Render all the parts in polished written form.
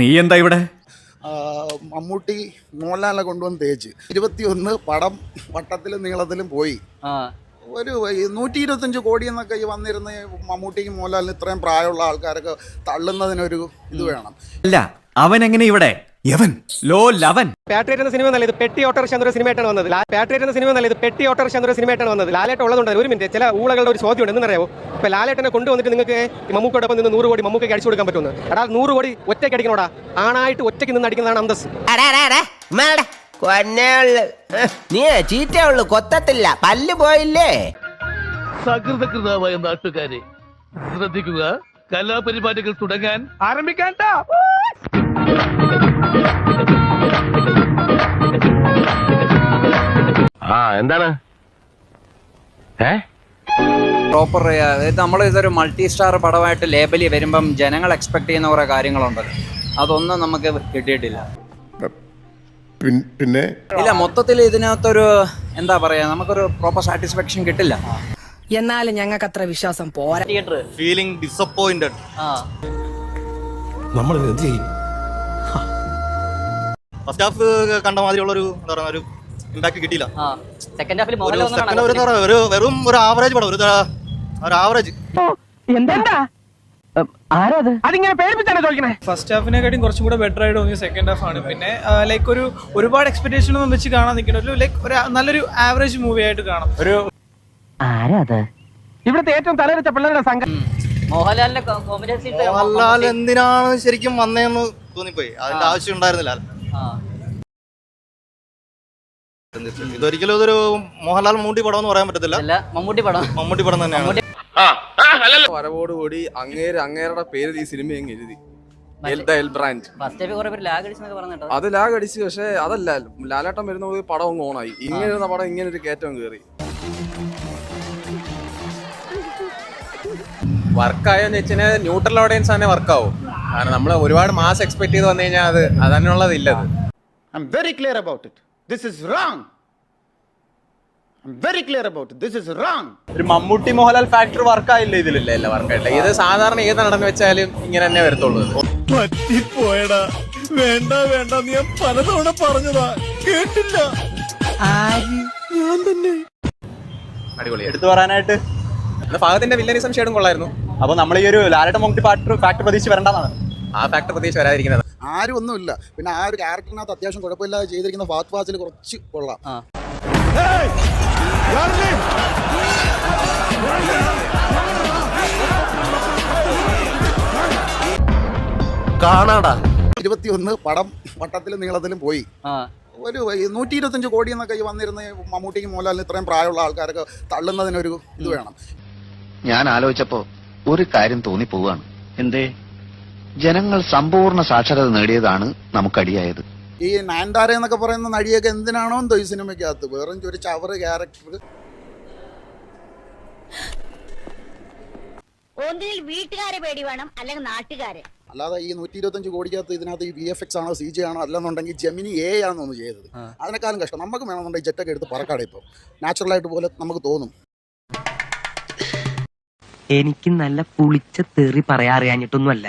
നീ എന്താ ഇവിടെ? മമ്മൂട്ടി മോഹൻലാലിനെ കൊണ്ടുവന്ന് തേച്ച് 21 പടം വട്ടത്തിലും നീളത്തിലും പോയി. ഒരു 125 കോടി എന്നൊക്കെ ഈ വന്നിരുന്ന മമ്മൂട്ടിക്കും മോഹൻലാലിന് ഇത്രയും പ്രായമുള്ള ആൾക്കാരൊക്കെ തള്ളുന്നതിനൊരു ഇത് വേണം. അല്ല, അവൻ എങ്ങനെ ഇവിടെ? ലോ ലവൻ. പാട്രിയറ്റ് എന്ന സിനിമ നല്ലത് പെട്ടി ഓട്ടോറിക്ഷ എന്നൊരു സിനിമയായിട്ടാണ് വന്നത്. പാട്രിയറ്റ് എന്ന സിനിമ നല്ലത് പെട്ടി ഓട്ടോറിക്ഷ എന്നൊരു സിനിമയായിട്ടാണ് വന്നത്. ലാലേട്ടൻ ഉള്ളതുകൊണ്ട് ഒരു മിനിറ്റ്, ചില ഊളകളുടെ ഒരു ചോദ്യം ഉണ്ടെന്ന് അറിയാമോ? ഇപ്പൊ ലാലേട്ടനെ കൊണ്ടുവന്നിട്ട് നിങ്ങൾക്ക് മമ്മൂക്കോടൊപ്പം നിന്ന് 100 കോടി മമ്മൂക്കയ്ക്ക് അടിച്ചു കൊടുക്കാൻ പറ്റുമെന്ന്? എടാ 100 കോടി ഒറ്റയ്ക്ക് അടിക്കണോടാ. ആണായിട്ട് ഒറ്റയ്ക്ക് നിന്ന് അടിക്കുന്നതാണ് അന്തസ്. നീ ചീറ്റുള്ളൂ, കൊത്തത്തില്ല, പല്ല് പോയില്ലേ? സകൃതകൃതമായ നാട്ടുകാരെ ശ്രദ്ധിക്കുക, കലാപരിപാടികൾ തുടങ്ങാൻ ആരംഭിക്കാൻ. എന്താണ് പ്രോപ്പർ നമ്മൾ ഇതൊരു മൾട്ടി സ്റ്റാർ പടമായിട്ട് ലേബലി വരുമ്പം ജനങ്ങൾ എക്സ്പെക്ട് ചെയ്യുന്ന കുറെ കാര്യങ്ങളുണ്ടല്ലോ, അതൊന്നും നമുക്ക് കിട്ടിയിട്ടില്ല. പിന്നെ ഇല്ല, മൊത്തത്തിൽ ഇതിനകത്തൊരു എന്താ പറയാ, നമുക്കൊരു പ്രോപ്പർ സാറ്റിസ്ഫാക്ഷൻ കിട്ടില്ല. എന്നാലും ഞങ്ങൾക്ക് അത്ര വിശ്വാസം പോരാ. Feeling disappointed. നമ്മൾ എന്ത് ചെയ്യും? ഫസ്റ്റ് ഹാഫ് കണ്ട മാതിരിയുള്ളൊരു എന്താ പറയുക, ഒരു ഇമ്പാക്ട് കിട്ടിയില്ല. സെക്കൻഡ് ഹാഫിൽ വെറും ഒരു ആവറേജ് പടം, ഒരു ആവറേജ്. ഫസ്റ്റ് ഹാഫിനെക്കാട്ടും കുറച്ചും കൂടെ ബെറ്റർ ആയിട്ട് തോന്നിയ സെക്കൻഡ് ഹാഫ് ആണ്. പിന്നെ ലൈക്ക് ഒരുപാട് എക്സ്പെക്ടേഷൻ ഒന്നും വെച്ച് കാണാൻ നിൽക്കുന്ന ലൈക്ക് ഒരു നല്ലൊരു ആവറേജ് മൂവി ആയിട്ട് കാണാം. ഇവിടുത്തെ ഏറ്റവും തലവെച്ച പിള്ളേരുടെ സംഘം മോഹൻലാൽ എന്തിനാണ് ശരിക്കും വന്നതെന്ന് തോന്നിപ്പോയി. അതിന്റെ ആവശ്യം ഉണ്ടായിരുന്നില്ല. ഇതൊരിക്കലും ഇതൊരു മോഹൻലാൽ മമ്മൂട്ടി പടം എന്ന് പറയാൻ പറ്റത്തില്ല. മമ്മൂട്ടി പടം തന്നെയാണ്. വരവോടുകൂടി അങ്ങേരുടെ പേര് ഈ സിനിമ എഴുതി അത് ലാഗ് അടിച്ചു. പക്ഷെ അതല്ല, ലാലേട്ടൻ വരുന്ന പടം അങ്ങ് ഓണായി. ഇങ്ങനെ ഇരുന്ന പടം ഇങ്ങനെ ഒരു കയറ്റം കയറി. വർക്കായെന്ന് വെച്ചാൽ ന്യൂട്രൽ ഓഡിയൻസ് തന്നെ വർക്കാവും. കാരണം നമ്മൾ ഒരുപാട് മാസ് എക്സ്പെക്ട് ചെയ്ത് വന്നു കഴിഞ്ഞാൽ അത് അതിനുള്ളതില്ലത്. I'm very clear about it. This is wrong. I'm very clear about it. This is wrong. ഒരു മമ്മൂട്ടി മോഹൻലാൽ ഫാക്ടർ വർക്കായില്ല ഇതിലില്ല, എല്ലാം വർക്കായില്ല. ഇത് സാധാരണ ഏത് നടന്നു വെച്ചാലും ഇങ്ങനെ തന്നെ വരത്തുള്ളൂ. പറ്റിപ്പോയടാ. വേണ്ട നീ ഞാൻ പലതവണ പറഞ്ഞതാ, കേട്ടില്ല. ഞാൻ തന്നെ അടിപൊളി എടുത്തു പറയാനായിട്ട് ഫഹദിന്റെ വില്ലനിസം ഷെയ്ഡും കൊള്ളായിരുന്നു. അപ്പൊ നമ്മൾ ഈ ഒരു ലാലേട്ടൻ മമ്മൂട്ടി ഫാക്ടർ പ്രതീക്ഷിച്ച് വരേണ്ടതാണ്. ആ ഫാക്ടർ പ്രതീക്ഷിച്ച് വരാതിരിക്കുന്നത്. ആരും ഒന്നുമില്ല. പിന്നെ ആ ഒരു ക്യാരക്ടറിനകത്ത് അത്യാവശ്യം കുഴപ്പമില്ലാതെ ചെയ്തിരിക്കുന്ന ഫഹദ് ഫാസിൽ കുറച്ച് കൊള്ളാം. കാണാടാ 21 പടം വട്ടത്തിലും നീളത്തിലും പോയി. ഒരു 125 കോടി എന്നൊക്കെ ഈ വന്നിരുന്ന മമ്മൂട്ടിക്കും മോഹൻലാലിന് ഇത്രയും പ്രായമുള്ള ആൾക്കാരൊക്കെ തള്ളുന്നതിനൊരു ഇത് വേണം. ഞാൻ ആലോചിച്ചപ്പോ ഒരു കാര്യം തോന്നിപ്പോവാണ്. എന്തേ? ജനങ്ങൾ സമ്പൂർണ്ണ സാക്ഷരത നേടിയതാണ് നമുക്കടിയായത്. ഈ നയൻതാര എന്നൊക്കെ പറയുന്ന നടിയൊക്കെ എന്തിനാണോ എന്തോ ഈ സിനിമയ്ക്കകത്ത് വെറും ഒരു ചവറ് ക്യാരക്ടർ. ഒന്നിൽ വീട്ടുകാരെ പേടി വേണം, അല്ലെങ്കിൽ നാട്ടുകാരെ. അല്ലാതെ ഈ 125 കോടിക്കകത്ത് ഇതിനകത്ത് ഈ VFX ആണോ CG ആണോ അല്ലെന്നുണ്ടെങ്കിൽ ജെമിനി AI ആണെന്നൊന്ന് ചെയ്തത്. അതിനേക്കാളും കഷ്ടം. നമുക്ക് വേണമെന്നുണ്ടെങ്കിൽ ജെറ്റൊക്കെ എടുത്ത് പറക്കാടെ ഇപ്പോൾ നാച്ചുറലായിട്ട് പോലെ നമുക്ക് തോന്നും. എനിക്ക് നല്ല പുളിച്ച തെറി പറയാൻ അറിയാഞ്ഞിട്ടൊന്നുമല്ല,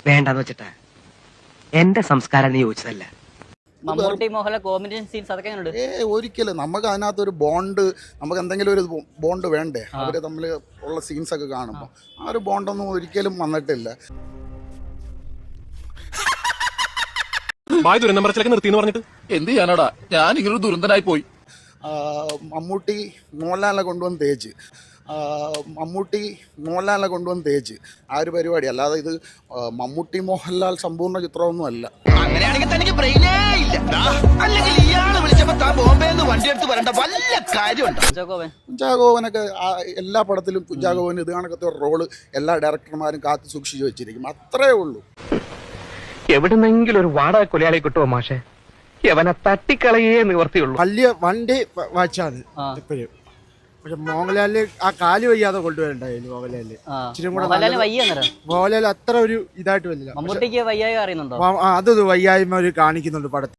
വേണ്ടെന്ന് വെച്ചിട്ടാ. എന്റെ സംസ്കാരം യോജിച്ചതല്ല. ഒരിക്കലും നമുക്ക് അതിനകത്തൊരു ബോണ്ട്, നമുക്ക് എന്തെങ്കിലും ഒരു ബോണ്ട് വേണ്ടേ? അവര് തമ്മിൽ ഉള്ള സീൻസ് ഒക്കെ കാണുമ്പോൾ ആ ഒരു ബോണ്ടൊന്നും ഒരിക്കലും വന്നിട്ടില്ല. നിർത്തിന്ന് പറഞ്ഞിട്ട് എന്ത് ചെയ്യാനാടാ, ഞാൻ ഇങ്ങനൊരു ദുരന്തനായി പോയി. മമ്മൂട്ടി മോഹൻലാലിനെ കൊണ്ടുവന്ന് തേച്ച് ആ ഒരു പരിപാടി. അല്ലാതെ ഇത് മമ്മൂട്ടി മോഹൻലാൽ സമ്പൂർണ്ണ ചിത്രമൊന്നും അല്ല. കുഞ്ചാക്കോവനൊക്കെ എല്ലാ പടത്തിലും കുഞ്ചാക്കോവന് ഇത് കണക്കത്തെ ഒരു റോള് എല്ലാ ഡയറക്ടർമാരും കാത്തു സൂക്ഷിച്ചു വെച്ചിരിക്കും. അത്രേ ഉള്ളൂ. എവിടെന്നെങ്കിലും ഒരു വാടക കൊലയാളി കിട്ടുമോ മാഷെ? അവനെ തട്ടിക്കളയേ നിവർത്തിയുള്ളൂ. വലിയ വണ്ടി വായിച്ചാണ് ഇപ്പോഴും. പക്ഷെ മോഹൻലാലിന് ആ കാല് വയ്യാതെ കൊണ്ടുവരണ്ടായിരുന്നു. മോഹൻലാൽ അത്ര ഒരു ഇതായിട്ട് വരില്ല. അതൊരു വയ്യായ്മ ഒരു കാണിക്കുന്നുണ്ട് പടത്തിൽ.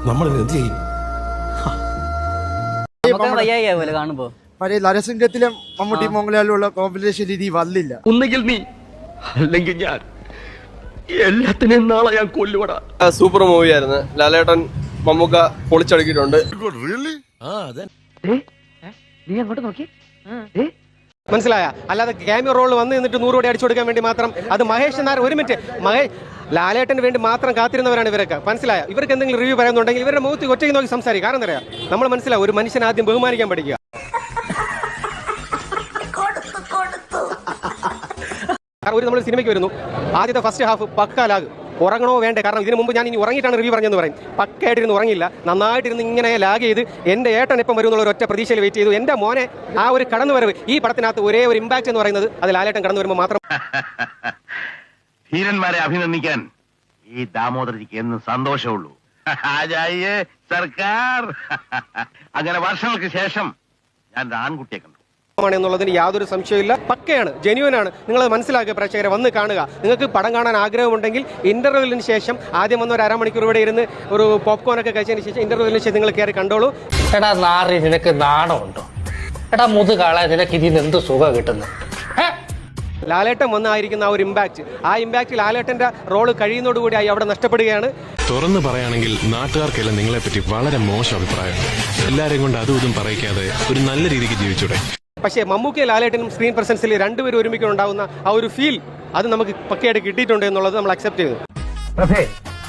നമ്മൾ എന്ത് ചെയ്യും? പഴയ നരസിംഹത്തിലെ മമ്മൂട്ടി മോഹൻലാലുള്ള കോമ്പിനേഷൻ രീതി വന്നില്ല. ഒന്നുകിൽ നീ അല്ലെങ്കിൽ ഞാൻ എല്ലാത്തിനെയും നാളെ ഞാൻ കൊല്ലുവടാ. സൂപ്പർ മൂവി ആയിരുന്നു. ലാലേട്ടൻ മമ്മൂക്ക പൊളിച്ചടുക്കിയിട്ടുണ്ട്. നീ അങ്ങോട്ട് നോക്കി മനസ്സിലായ? അല്ലാതെ ക്യാമിയോ റോൾ വന്ന് നിന്നിട്ട് 100 കോടി അടിച്ചു കൊടുക്കാൻ വേണ്ടി മാത്രം. അത് മഹേഷ് നായർ, ഒരു മിനിറ്റ്, ലാലേട്ടന് വേണ്ടി മാത്രം കാത്തിരുന്നവരാണ് ഇവരൊക്കെ. മനസ്സിലായ? ഇവർക്ക് എന്തെങ്കിലും റിവ്യൂ പറയുന്നുണ്ടെങ്കിൽ ഇവരുടെ മുഖത്ത് ഒറ്റയ്ക്ക് നോക്കി സംസാരിക്കും. കാരണം എന്താ പറയാ, നമ്മൾ മനസ്സിലാവും, ഒരു മനുഷ്യൻ ആദ്യം ബഹുമാനിക്കാൻ പഠിക്കുക. ഒരു നമ്മൾ സിനിമയ്ക്ക് വരുന്നു, ആദ്യത്തെ ഫസ്റ്റ് ഹാഫ് പക്കാലാഗ്, ഉറങ്ങണോ വേണ്ടേ? കാരണം ഇതിനു മുമ്പ് ഞാൻ ഇനി ഉറങ്ങിയിട്ടാണ് റിവ്യൂ പറഞ്ഞെന്ന് പറയും. പക്കയായിട്ടിരുന്ന് ഉറങ്ങില്ല, നന്നായിട്ടിരുന്ന് ഇങ്ങനെ ലാഗ് ചെയ്ത് എൻ്റെ ഏട്ടൻ എപ്പം വരും എന്നുള്ള ഒറ്റ പ്രതീക്ഷയിൽ വെയിറ്റ് ചെയ്തു. എൻ്റെ മോനെ ആ ഒരു കടന്നുവരവ്, ഈ പടത്തിനകത്ത് ഒരേ ഒരു ഇമ്പാക്ട് എന്ന് പറയുന്നത് അത് ലാലേട്ടൻ കടന്നു വരുമ്പോൾ മാത്രം. ധീരന്മാരെ അഭിനന്ദിക്കാൻ ഈ ദാമോദരജിക്ക് എന്നും സന്തോഷമുള്ളൂ. സർക്കാർ അങ്ങനെ വർഷങ്ങൾക്ക് ശേഷം ഞാൻ ആൺകുട്ടിയെ കണ്ടു എന്നുള്ളതിന് യാതൊരു സംശയമില്ല. പക്കയാണ്, ജെന്യുവനാണ്. നിങ്ങൾ മനസ്സിലാക്കുക, പ്രേക്ഷകരെ വന്ന് കാണുക. നിങ്ങൾക്ക് പടം കാണാൻ ആഗ്രഹമുണ്ടെങ്കിൽ ഇന്റർവെല്ലിന് ശേഷം ആദ്യം വന്ന് ഒരു അരമണിക്കൂർ ഇവിടെ ഇരുന്ന് ഒരു പോപ്കോൺ ഒക്കെ കഴിച്ചതിന് ശേഷം ഇന്റർവെല്ലിന് ശേഷം നിങ്ങൾ കയറി കണ്ടോളൂ. എടാ നാറി, നിനക്ക് നാണമുണ്ടോ? എടാ മുതുകാളെ, നിനക്ക് ഇതിന് എന്ത് സുഖം കിട്ടുന്നു? ലാലേട്ടൻ വന്നായിരിക്കുന്ന ആ ഒരു ഇമ്പാക്ട്, ആ ഇമ്പാക്ട് ലാലേട്ടന്റെ റോള് കഴിയുന്നതോടുകൂടി അവിടെ നഷ്ടപ്പെടുകയാണ്. തുറന്നു പറയുകയാണെങ്കിൽ നാട്ടുകാർക്കെല്ലാം നിങ്ങളെപ്പറ്റി വളരെ മോശം അഭിപ്രായം. എല്ലാരെയും കൊണ്ട് അതും ഇതും പറയിക്കാതെ ഒരു നല്ല രീതിക്ക് ജീവിച്ചൂടെ? പക്ഷേ മമ്മൂക്കയും ലാലേട്ടനും സ്ക്രീൻ പ്രസൻസിൽ രണ്ടുപേരും ഒരുമിക്കുണ്ടാവുന്ന ആ ഒരു ഫീൽ, അത് നമുക്ക് പക്കയായിട്ട് കിട്ടിയിട്ടുണ്ട് എന്നുള്ളത് നമ്മൾ അക്സെപ്റ്റ് ചെയ്തു. പ്രഭേ,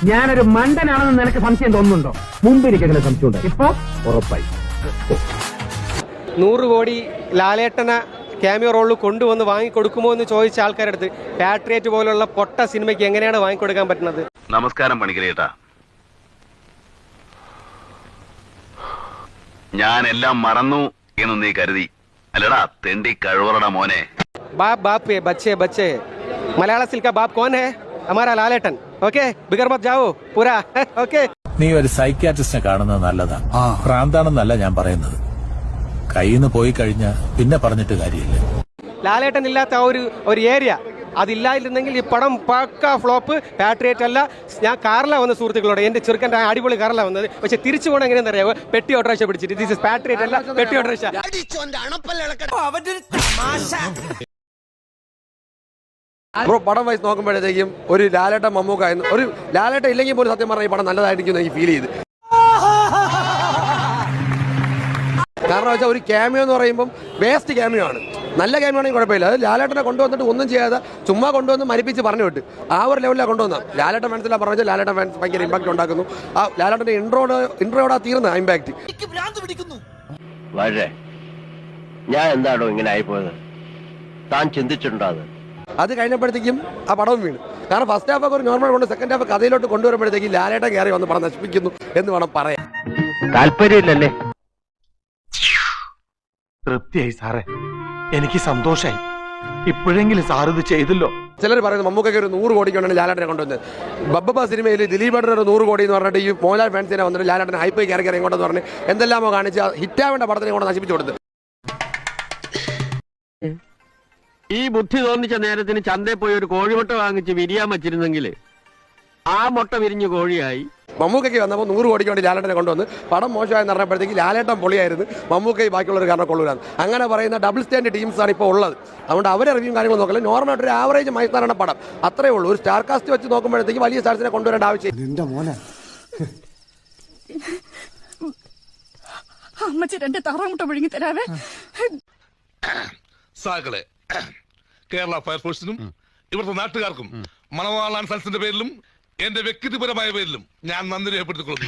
ഞാനൊരു മണ്ടനാണെന്ന് നിനക്ക് സംശയം തോന്നുന്നുണ്ടോ? മുമ്പ് എനിക്കങ്ങനെ സംശയമുണ്ട്, ഇപ്പൊ ഉറപ്പായി. 100 കോടി ലാലേട്ടന ക്യാമിയോ റോളിൽ കൊണ്ടുവന്ന് വാങ്ങിക്കൊടുക്കുമോ എന്ന് ചോദിച്ച ആൾക്കാരുടെ അടുത്ത് പാട്രിയറ്റ് പോലുള്ള പൊട്ട സിനിമയ്ക്ക് എങ്ങനെയാണ് വാങ്ങിക്കൊടുക്കാൻ പറ്റുന്നത്? നമസ്കാരം പണിക്കരേട്ടാ. ഞാൻ എല്ലാം മറന്നു എന്ന് നീ കരുതി അല്ലടാ തെണ്ടി കഴിവറട മോനെ. ബാപ് ബാപ്പ് ബച്ചേ ബച്ചേ, മലയാളത്തിൽ കാ ബാപ്പ് കോൻ ഹേ? ഹമാരാ ലാലേട്ടൻ. ഓക്കെ, ബിഗർ മത് ജാവോ പൂരാ. ഓക്കെ, നീ ഒരു സൈക്യാട്രിസ്റ്റിനെ കാണുന്നത് നല്ലതാ. ഭ്രാന്താണെന്നല്ല ഞാൻ പറയുന്നത്. കയ്യിൽ നിന്ന് പോയി കഴിഞ്ഞാൽ പിന്നെ പറഞ്ഞിട്ട് കാര്യമില്ല. ലാലേട്ടൻ ഇല്ലാത്ത ആ ഒരു ഏരിയ അതില്ലായിരുന്നെങ്കിൽ ഈ പടം പക്ക ഫ്ലോപ്പ്. പാട്രിയറ്റ് അല്ല. ഞാൻ കാറില വന്ന സുഹൃത്തുക്കളോട്, എന്റെ ചെറുക്കൻ്റെ അടിപൊളി കാറില വന്നത്, പക്ഷെ തിരിച്ചു പോകണം എങ്ങനെയാണെന്ന് അറിയാമോ? പെട്ടി ഓട്ടോറിക്ഷ പിടിച്ചിട്ട്. ദിസ് ഇസ് പാട്രിയറ്റ് അല്ല, പെട്ടി ഓട്ടോറിക്ഷ. ബ്രോ, പടം വൈസ് നോക്കുമ്പോഴത്തേക്കും ഒരു ലാലേട്ടൻ മമ്മൂക്ക ആയിരുന്നു. ഒരു ലാലേട്ടൻ ഇല്ലെങ്കിൽ പോലും സത്യം പറഞ്ഞാൽ ഈ പടം നല്ലതായിരിക്കും എനിക്ക് ഫീൽ ചെയ്ത്. കാരണം വെച്ചാൽ ഒരു ക്യാമിയോ എന്ന് പറയുമ്പം വേസ്റ്റ് ക്യാമിയോ ആണ്. നല്ല ക്യാമിയോ ആണെങ്കിൽ കുഴപ്പമില്ല. അത് ലാലേട്ടനെ കൊണ്ടുവന്നിട്ട് ഒന്നും ചെയ്യാതെ ചുമ്മാ കൊണ്ടുവന്ന് മരിപ്പിച്ച് പറഞ്ഞു വിട്ട് ആ ഒരു ലെവലിലാണ് കൊണ്ടുവന്ന. ലാലേട്ടൻ ഫാൻസിലാ പറഞ്ഞാൽ ലാലേട്ടൻ ഫാൻസ് ഭയങ്കര ഇമ്പാക്ട് ഉണ്ടാക്കുന്നു. ആ ലാലേട്ടൻ്റെ ഇൻട്രോയോടാ തീർന്ന ഇമ്പാക്ട്. ഞാൻ എന്താണോ ഇങ്ങനെ ആയിപ്പോയത്? താൻ ചിന്തിച്ചിട്ടുണ്ടോ? അത് കഴിഞ്ഞപ്പോഴത്തേക്കും ആ പടവും വീണ്. കാരണം ഫസ്റ്റ് ഹാഫ് ഒക്കെ ഒരു നോർമൽ കൊണ്ട് സെക്കൻഡ് ഹാഫ് കഥയിലോട്ട് കൊണ്ടുവരുമ്പോഴത്തേക്കും ലാലേട്ടൻ കയറി വന്ന് പടം നശിപ്പിക്കുന്നു എന്ന് വേണം പറയാൻ. താല്പര്യമില്ലല്ലേ? തൃപ്തിയായി സാറേ, എനിക്ക് സന്തോഷായി. ഇപ്പോഴെങ്കിലും സാർ ഇത് ചെയ്തല്ലോ. ചിലർ പറയുന്നത് മമ്മൂക്കൊക്കെ ഒരു 100 കോടിക്കാണ് ലാലേട്ടനെ കൊണ്ടുവന്നത്. ബബ്ബ സിനിമയിൽ ദിലീപേട്ടൻ ഒരു 100 കോടി എന്ന് പറഞ്ഞിട്ട് ഈ മോഹൻലാൽ ഫാൻസിനെ വന്നിട്ട് ലാലേട്ടനെ ഹൈപ്പ് കയറി ഇങ്ങോട്ടെന്ന് പറഞ്ഞ് എന്തെല്ലാമോ കാണിച്ച് ഹിറ്റാവേണ്ട പടത്തിനെ കൊണ്ട് നശിപ്പിച്ചു കൊടുത്ത്. ഈ ബുദ്ധി തോന്നിച്ച നേരത്തിന് ചന്തയിൽ പോയി ഒരു കോഴിമുട്ട വാങ്ങിച്ച് വിരിയാൻ വെച്ചിരുന്നെങ്കിൽ ആ മുട്ട വിരിഞ്ഞ് കോഴിയായി. മമ്മൂക്കൊക്കെ വന്നപ്പോൾ 100 കോടിക്ക് വേണ്ടി ലാലേട്ടനെ കൊണ്ടുവന്ന് പടം മോശമായെന്ന് പറഞ്ഞപ്പോഴത്തേക്ക് ലാലേട്ടൻ പൊളിയായിരുന്നു, മമ്മൂക്കൈ ബാക്കിയുള്ളവർ കാരണം കൊള്ളൂരാണ്. അങ്ങനെ പറയുന്ന ഡബിൾ സ്റ്റാൻഡ് ടീംസാണ് ഇപ്പോൾ ഉള്ളത്. അതുകൊണ്ട് അവരെ റിവ്യൂ കാര്യങ്ങൾ നോക്കില്ല. നോർമലായിട്ട് ഒരു ആവറേജ് മൈത്താനാണ് പടം, അത്രേ ഉള്ളൂ. ഒരു സ്റ്റാർ കാസ്റ്റ് വെച്ച് നോക്കുമ്പോഴത്തേക്ക് വലിയ സ്റ്റാർസിനെ കൊണ്ടുവരേണ്ട ആവശ്യം. സാകളെ കേരള ഫയർഫോഴ്സിനും ഇവിടുത്തെ നാട്ടുകാർക്കും മണവാളാൻ സൽസിന്റെ പേരിലും എന്റെ വ്യക്തിപരമായ പേരിലും ഞാൻ നന്ദി രേഖപ്പെടുത്തിക്കൊള്ളുന്നു.